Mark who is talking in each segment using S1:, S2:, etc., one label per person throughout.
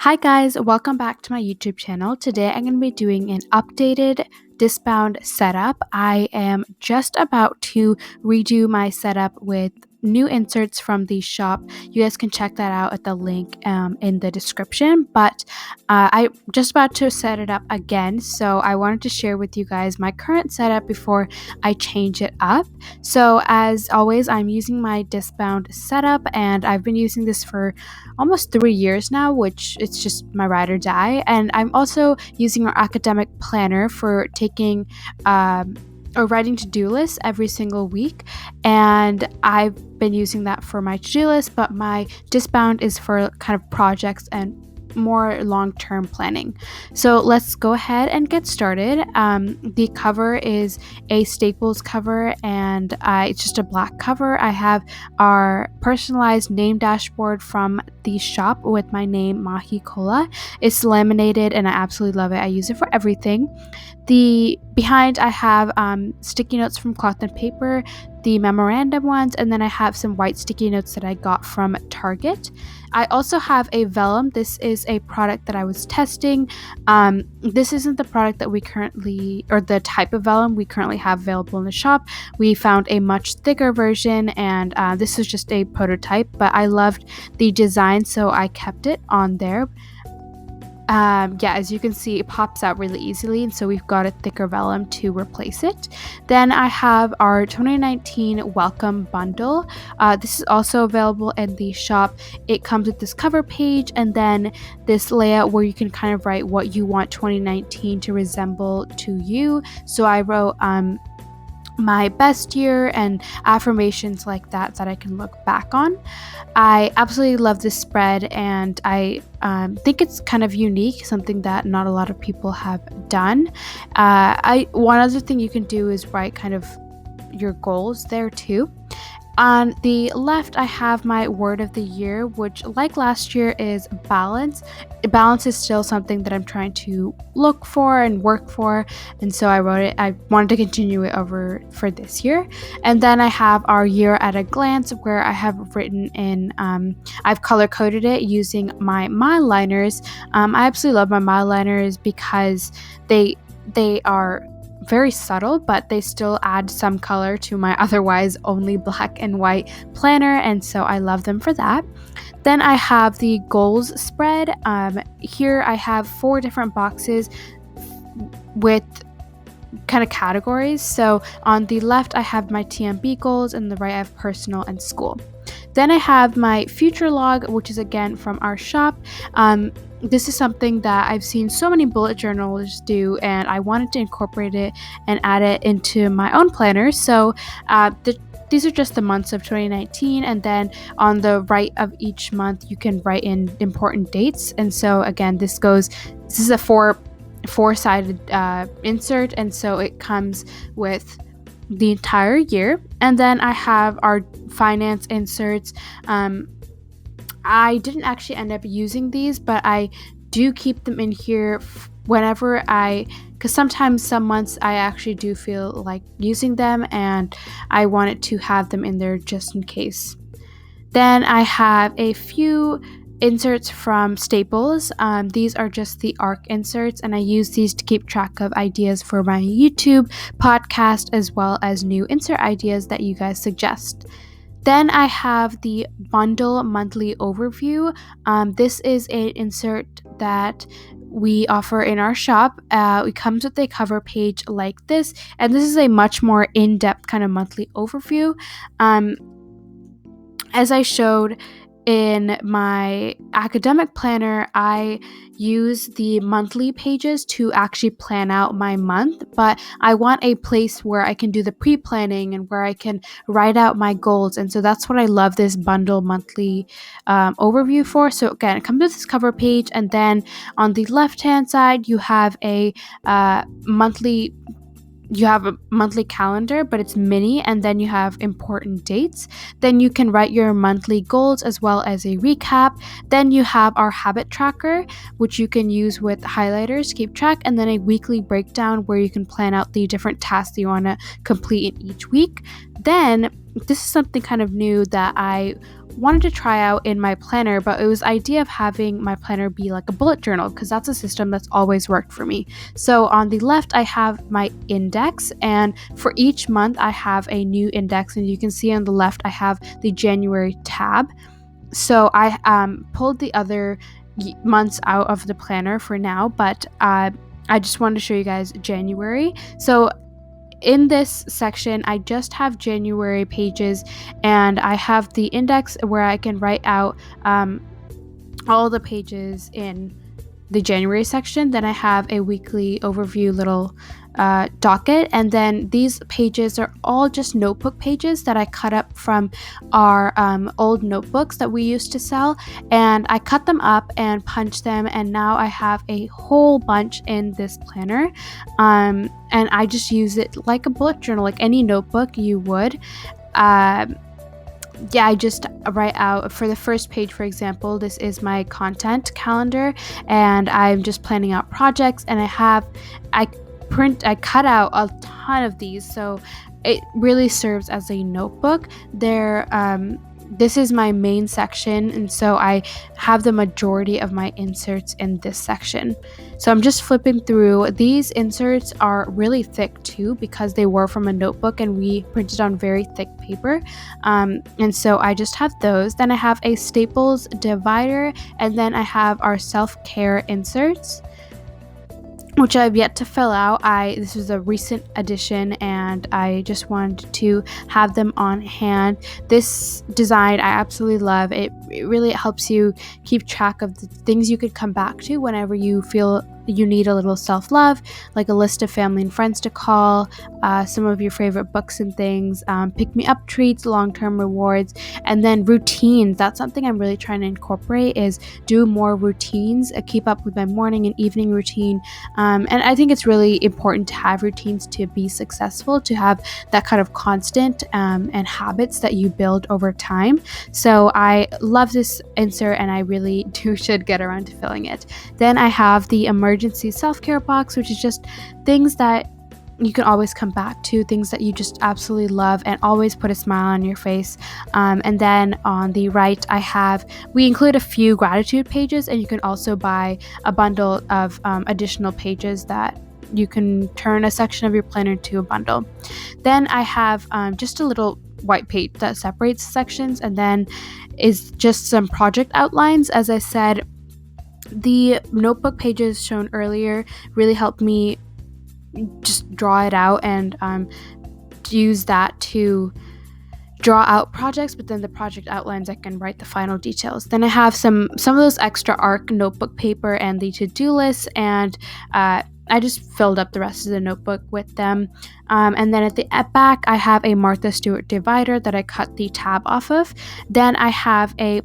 S1: Hi guys, welcome back to my YouTube channel. Today I'm going to be doing an updated Discbound setup. I am just about to redo my setup with new inserts from the shop. You guys can check that out at the link in the description, but I'm just about to set it up again, so I wanted to share with you guys my current setup before I change it up. So as always, I'm using my Discbound setup, and I've been using this for almost 3 years now, which it's just my ride or die. And I'm also using our academic planner for taking or writing to-do lists every single week, and I've been using that for my to-do list, but my Discbound is for kind of projects and more long-term planning. So let's go ahead and get started. The cover is a Staples cover, and it's just a black cover. I have our personalized name dashboard from the shop with my name, Mahi Cola. It's laminated and I absolutely love it. I use it for everything. The behind I have sticky notes from Cloth and Paper, the memorandum ones, and then I have some white sticky notes that I got from Target. I also have a vellum. This is a product that I was testing. This isn't the product that we currently, or the type of vellum we currently have available in the shop. We found a much thicker version, and this is just a prototype, but I loved the design, so I kept it on there. As you can see, it pops out really easily, and so we've got a thicker vellum to replace it. Then I have our 2019 welcome bundle. This is also available in the shop. It comes with this cover page and then this layout where you can kind of write what you want 2019 to resemble to you. So I wrote my best year and affirmations like that I can look back on. I absolutely love this spread, and I think it's kind of unique, something that not a lot of people have done. One other thing you can do is write kind of your goals there too. On the left, I have my word of the year, which, like last year, is balance. Balance is still something that I'm trying to look for and work for, and so I wrote it. I wanted to continue it over for this year. And then I have our year at a glance, where I have written in, I've color coded it using my mile liners. I absolutely love my mile liners because they are very subtle, but they still add some color to my otherwise only black and white planner, and so I love them for that. Then I have the goals spread. Here I have 4 different boxes with kind of categories. So on the left I have my TMB goals, and the right I have personal and school. Then I have my future log, which is again from our shop. This is something that I've seen so many bullet journals do, and I wanted to incorporate it and add it into my own planner. So these are just the months of 2019, and then on the right of each month you can write in important dates. And so again, this is a four-sided insert, and so it comes with the entire year. And then I have our finance inserts. I didn't actually end up using these, but I do keep them in here whenever because sometimes some months I actually do feel like using them, and I wanted to have them in there just in case. Then I have a few inserts from Staples. These are just the ARC inserts, and I use these to keep track of ideas for my YouTube podcast, as well as new insert ideas that you guys suggest. Then I have the bundle monthly overview. This is an insert that we offer in our shop. It comes with a cover page like this, and this is a much more in-depth kind of monthly overview. As I showed in my academic planner, I use the monthly pages to actually plan out my month, but I want a place where I can do the pre-planning and where I can write out my goals, and so that's what I love this bundle monthly overview for. So again, it comes with this cover page, and then on the left-hand side you have a monthly calendar, but it's mini, and then you have important dates. Then you can write your monthly goals as well as a recap. Then you have our habit tracker, which you can use with highlighters to keep track, and then a weekly breakdown where you can plan out the different tasks you want to complete in each week. Then this is something kind of new that I wanted to try out in my planner, but it was the idea of having my planner be like a bullet journal, because that's a system that's always worked for me. So on the left, I have my index, and for each month, I have a new index, and you can see on the left, I have the January tab. So I pulled the other months out of the planner for now, but I just wanted to show you guys January. So in this section, I just have January pages, and I have the index where I can write out all the pages in the January section. Then I have a weekly overview little docket, and then these pages are all just notebook pages that I cut up from our old notebooks that we used to sell, and I cut them up and punched them, and now I have a whole bunch in this planner, and I just use it like a bullet journal, like any notebook you would. I just write out for the first page, for example, this is my content calendar, and I'm just planning out projects, and I cut out a ton of these, so it really serves as a notebook. This is my main section, and so I have the majority of my inserts in this section. So I'm just flipping through. These inserts are really thick too, because they were from a notebook and we printed on very thick paper, and so I just have those. Then I have a staples divider, and then I have our self-care inserts, which I've yet to fill out. This was a recent addition, and I just wanted to have them on hand. This design I absolutely love. It really helps you keep track of the things you could come back to whenever you feel you need a little self-love, like a list of family and friends to call, some of your favorite books and things, pick-me-up treats, long-term rewards, and then routines. That's something I'm really trying to incorporate, is do more routines, keep up with my morning and evening routine, and I think it's really important to have routines to be successful, to have that kind of constant and habits that you build over time. So I love this insert, and I really should get around to filling it. Then I have the emergency self-care box, which is just things that you can always come back to, things that you just absolutely love and always put a smile on your face. And then on the right, we include a few gratitude pages, and you can also buy a bundle of additional pages that you can turn a section of your planner into a bundle. Then I have just a little white page that separates sections, and then is just some project outlines. As I said, the notebook pages shown earlier really helped me just draw it out and use that to draw out projects, but then the project outlines, I can write the final details. Then I have some of those extra ARC notebook paper and the to-do list, and I just filled up the rest of the notebook with them. And then at the back, I have a Martha Stewart divider that I cut the tab off of. Then I have a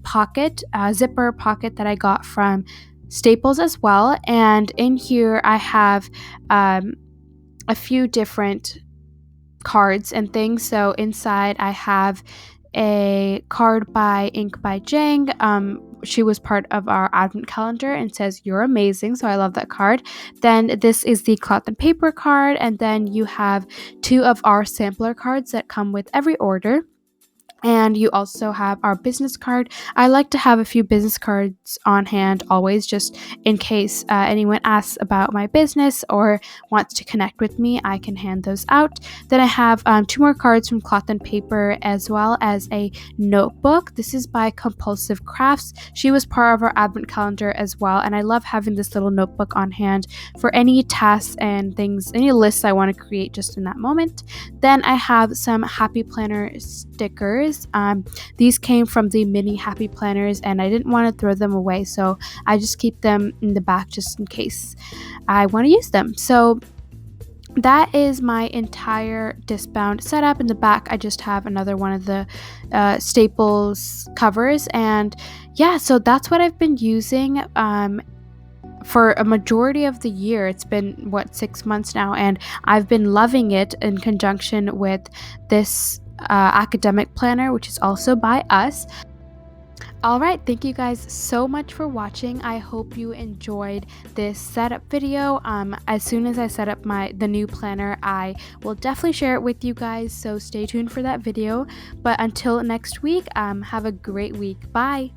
S1: zipper pocket that I got from Staples as well. And in here, I have a few different cards and things. So inside, I have a card by Ink by Jang. She was part of our advent calendar and says, "You're amazing." So I love that card. Then this is the cloth and paper card. And then you have 2 of our sampler cards that come with every order. And you also have our business card. I like to have a few business cards on hand always, just in case anyone asks about my business or wants to connect with me. I can hand those out. Then I have 2 more cards from Cloth and Paper, as well as a notebook. This is by Compulsive Crafts. She was part of our advent calendar as well, and I love having this little notebook on hand for any tasks and things, any lists I want to create just in that moment. Then I have some Happy Planner stickers. These came from the mini Happy Planners, and I didn't want to throw them away, so I just keep them in the back just in case I want to use them. So that is my entire Discbound setup. In the back, I just have another one of the Staples covers, and yeah, so that's what I've been using for a majority of the year. It's been 6 months now, and I've been loving it in conjunction with this academic planner, which is also by us. Alright, thank you guys so much for watching. I hope you enjoyed this setup video. As soon as I set up the new planner, I will definitely share it with you guys, so stay tuned for that video. But until next week, have a great week. Bye!